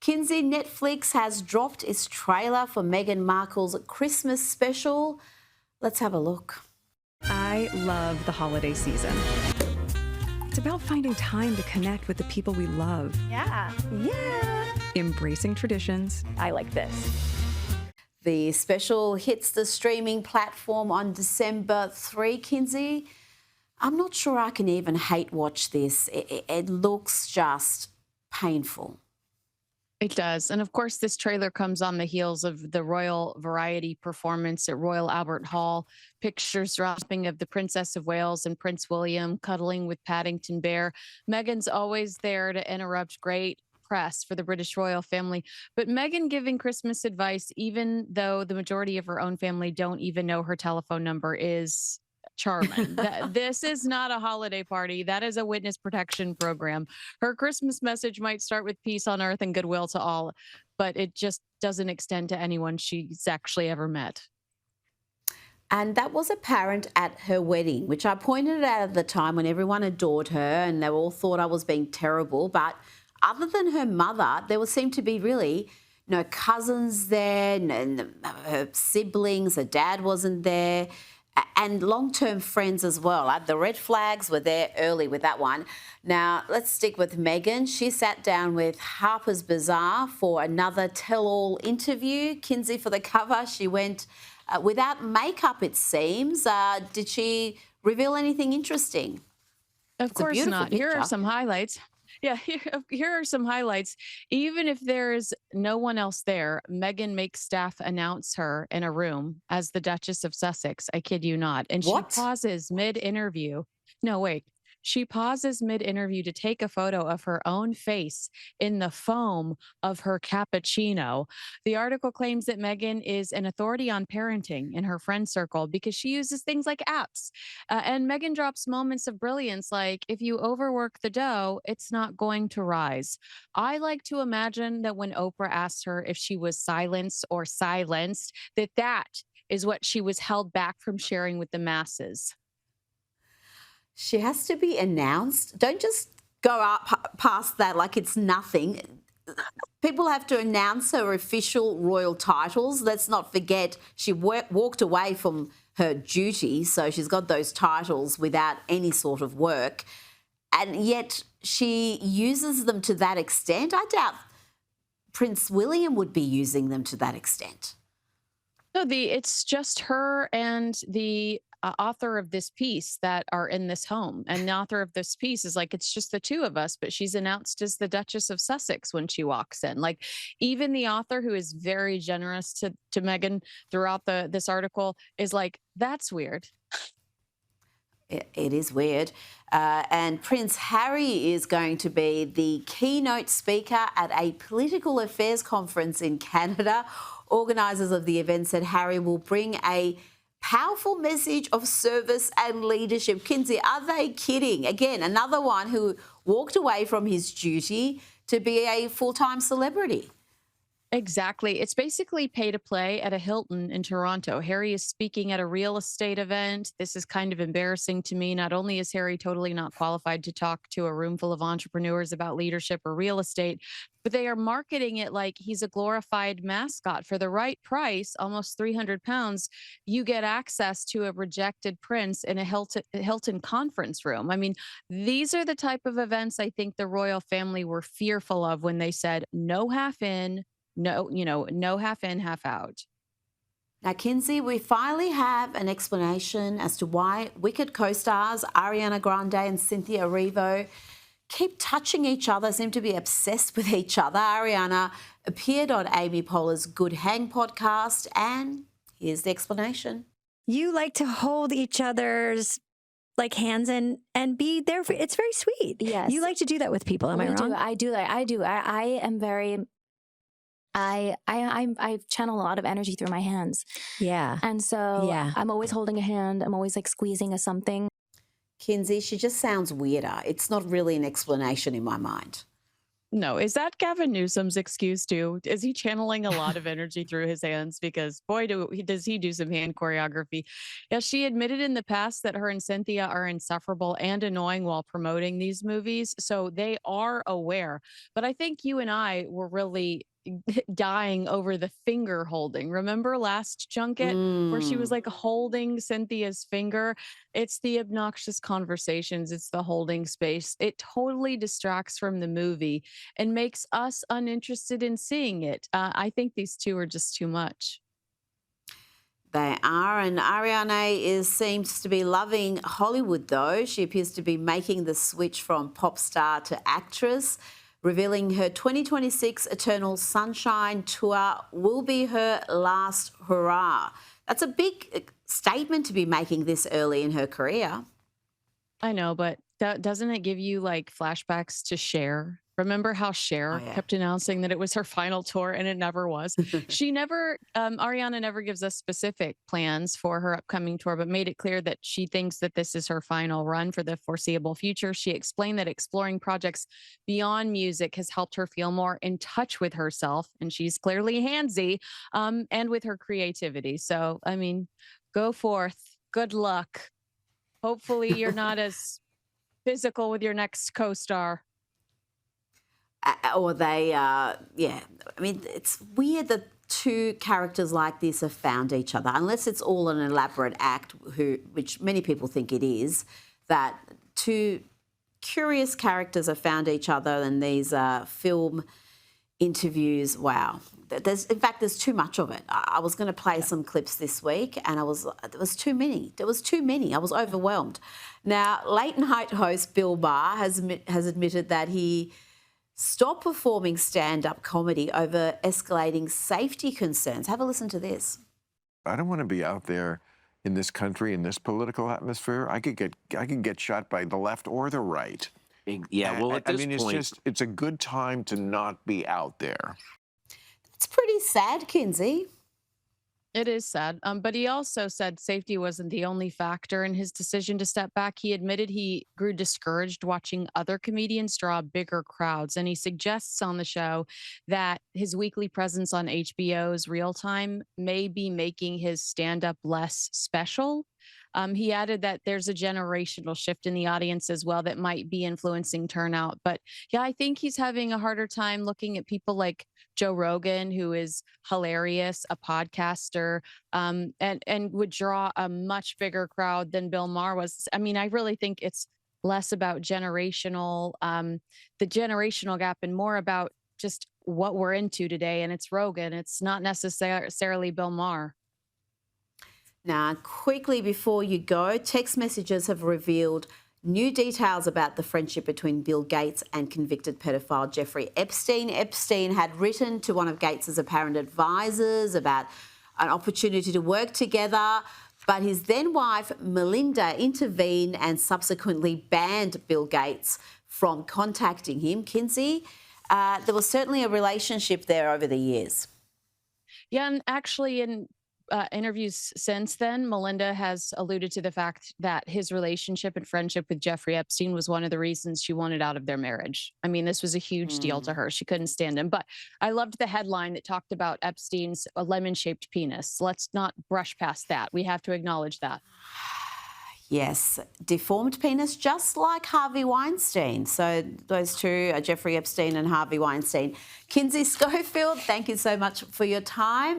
Kinsey, Netflix has dropped its trailer for Meghan Markle's Christmas special. Let's have a look. I love the holiday season. It's about finding time to connect with the people we love. Yeah. Embracing traditions. I like this. The special hits the streaming platform on December 3, Kinsey. I'm not sure I can even hate watch this. It looks just painful. It does. And of course, this trailer comes on the heels of the Royal Variety performance at Royal Albert Hall. Pictures dropping of the Princess of Wales and Prince William cuddling with Paddington Bear. Meghan's always there to interrupt great press for the British royal family. But Meghan giving Christmas advice, even though the majority of her own family don't even know her telephone number, is charming. This is not a holiday party. That is a witness protection program. Her Christmas message might start with peace on earth and goodwill to all, but it just doesn't extend to anyone she's actually ever met. And that was apparent at her wedding, which I pointed out at the time when everyone adored her and they all thought I was being terrible. But other than her mother, there seemed to be really no cousins there, and her siblings, her dad wasn't there, and long-term friends as well. The red flags were there early with that one. Now, let's stick with Meghan. She sat down with Harper's Bazaar for another tell-all interview. Kinsey, for the cover, she went without makeup, it seems. Did she reveal anything interesting? Of course not. Here are some highlights. Yeah, here are some highlights. Even if there's no one else there, Meghan makes staff announce her in a room as the Duchess of Sussex. I kid you not. And she pauses mid-interview. No, wait. She pauses mid-interview to take a photo of her own face in the foam of her cappuccino. The article claims that Meghan is an authority on parenting in her friend circle because she uses things like apps. And Meghan drops moments of brilliance like, if you overwork the dough, it's not going to rise. I like to imagine that when Oprah asked her if she was silenced or silenced, that is what she was held back from sharing with the masses. She has to be announced. Don't just go up past that like it's nothing. People have to announce her official royal titles. Let's not forget she walked away from her duty, so she's got those titles without any sort of work. And yet she uses them to that extent. I doubt Prince William would be using them to that extent. No, it's just her and the author of this piece that are in this home. And the author of this piece is like, it's just the two of us, but she's announced as the Duchess of Sussex when she walks in. Like, even the author, who is very generous to Meghan throughout this article, is like, that's weird. It is weird. And Prince Harry is going to be the keynote speaker at a political affairs conference in Canada. Organisers of the event said Harry will bring a powerful message of service and leadership. Kinsey, are they kidding? Again, another one who walked away from his duty to be a full-time celebrity. Exactly. It's basically pay to play at a Hilton in Toronto. Harry is speaking at a real estate event. This is kind of embarrassing to me. Not only is Harry totally not qualified to talk to a room full of entrepreneurs about leadership or real estate, but they are marketing it like he's a glorified mascot. For the right price, almost £300, you get access to a rejected prince in a Hilton conference room. I mean, these are the type of events I think the royal family were fearful of when they said no half in, no half in, half out. Now, Kinsey, we finally have an explanation as to why Wicked co-stars Ariana Grande and Cynthia Erivo keep touching each other, seem to be obsessed with each other. Ariana appeared on Amy Poehler's Good Hang podcast, and here's the explanation. You like to hold each other's like hands and be there. It's very sweet. Yes. You like to do that with people. Am I wrong? I do. I am very... I channel a lot of energy through my hands. Yeah. And so I'm always holding a hand. I'm always like squeezing a something. Kinsey, she just sounds weirder. It's not really an explanation in my mind. No, is that Gavin Newsom's excuse too? Is he channeling a lot of energy through his hands? Because boy, does he do some hand choreography. Yeah, she admitted in the past that her and Cynthia are insufferable and annoying while promoting these movies. So they are aware. But I think you and I were really dying over the finger holding. Remember last junket where she was Mm. like holding Cynthia's finger? It's the obnoxious conversations, it's the holding space. It totally distracts from the movie and makes us uninterested in seeing it. I think these two are just too much. They are, and Ariana seems to be loving Hollywood though. She appears to be making the switch from pop star to actress, revealing her 2026 Eternal Sunshine tour will be her last hurrah. That's a big statement to be making this early in her career. I know, but doesn't it give you like flashbacks to Cher? Remember how Oh Cher yeah. kept announcing that it was her final tour and it never was? She never, Ariana never gives us specific plans for her upcoming tour, but made it clear that she thinks that this is her final run for the foreseeable future. She explained that exploring projects beyond music has helped her feel more in touch with herself, and she's clearly handsy, and with her creativity. So, I mean, go forth. Good luck. Hopefully, you're not as physical with your next co-star. Or they, yeah. I mean, it's weird that two characters like this have found each other, unless it's all an elaborate act, which many people think it is, that two curious characters have found each other in these film interviews. Wow. In fact, there's too much of it. I was going to play some clips this week and there was too many. There was too many. I was overwhelmed. Now, late night host Bill Maher has admitted that he stopped performing stand-up comedy over escalating safety concerns. Have a listen to this. I don't want to be out there in this country, in this political atmosphere. I could get shot by the left or the right. Yeah, well, at this point, it's a good time to not be out there. It's pretty sad, Kinsey. It is sad. But he also said safety wasn't the only factor in his decision to step back. He admitted he grew discouraged watching other comedians draw bigger crowds. And he suggests on the show that his weekly presence on HBO's Real Time may be making his stand up less special. He added that there's a generational shift in the audience as well that might be influencing turnout. But yeah, I think he's having a harder time looking at people like Joe Rogan, who is hilarious, a podcaster, and would draw a much bigger crowd than Bill Maher was. I mean, I really think it's less about the generational gap, and more about just what we're into today. And it's Rogan. It's not necessarily Bill Maher. Now, quickly before you go, text messages have revealed new details about the friendship between Bill Gates and convicted pedophile Jeffrey Epstein. Epstein had written to one of Gates's apparent advisors about an opportunity to work together, but his then wife, Melinda, intervened and subsequently banned Bill Gates from contacting him. Kinsey, there was certainly a relationship there over the years. Yeah, and actually, in interviews since then, Melinda has alluded to the fact that his relationship and friendship with Jeffrey Epstein was one of the reasons she wanted out of their marriage. I mean, this was a huge deal to her. She couldn't stand him. But I loved the headline that talked about Epstein's lemon-shaped penis. Let's not brush past that. We have to acknowledge that. Yes, deformed penis, just like Harvey Weinstein. So those two are Jeffrey Epstein and Harvey Weinstein. Kinsey Schofield, thank you so much for your time.